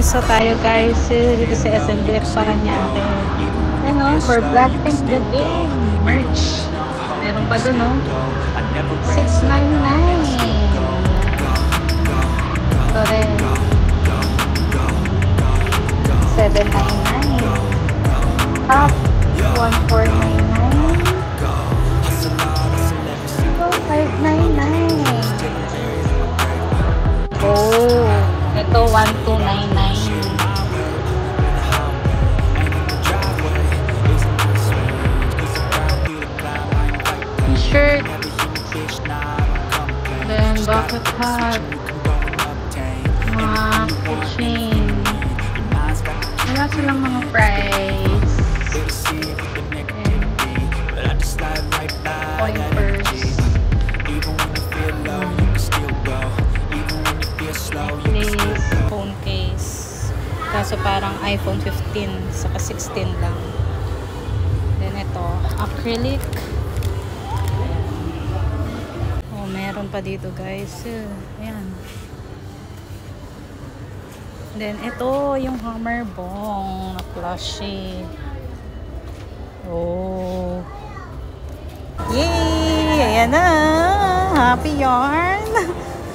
So tayo guys, dito sa SMDF Paranaque. Ano, for Blackpink the Game merch. Meron pa dun, no? 699. Ito rin. 799. Top 1499. 599. Oh, ito 1299. T-shirt. Then bucket hat. Mga keychain. Wala silang mga price. Coin purse. Necklace. Phone case. Kaso parang iPhone 15 saka 16 lang. Then ito, acrylic. Oh, meron pa dito guys. Ayan. Then ito, yung hammer bong na plushie. Oh. Yay! Ayan na! Happy yarn!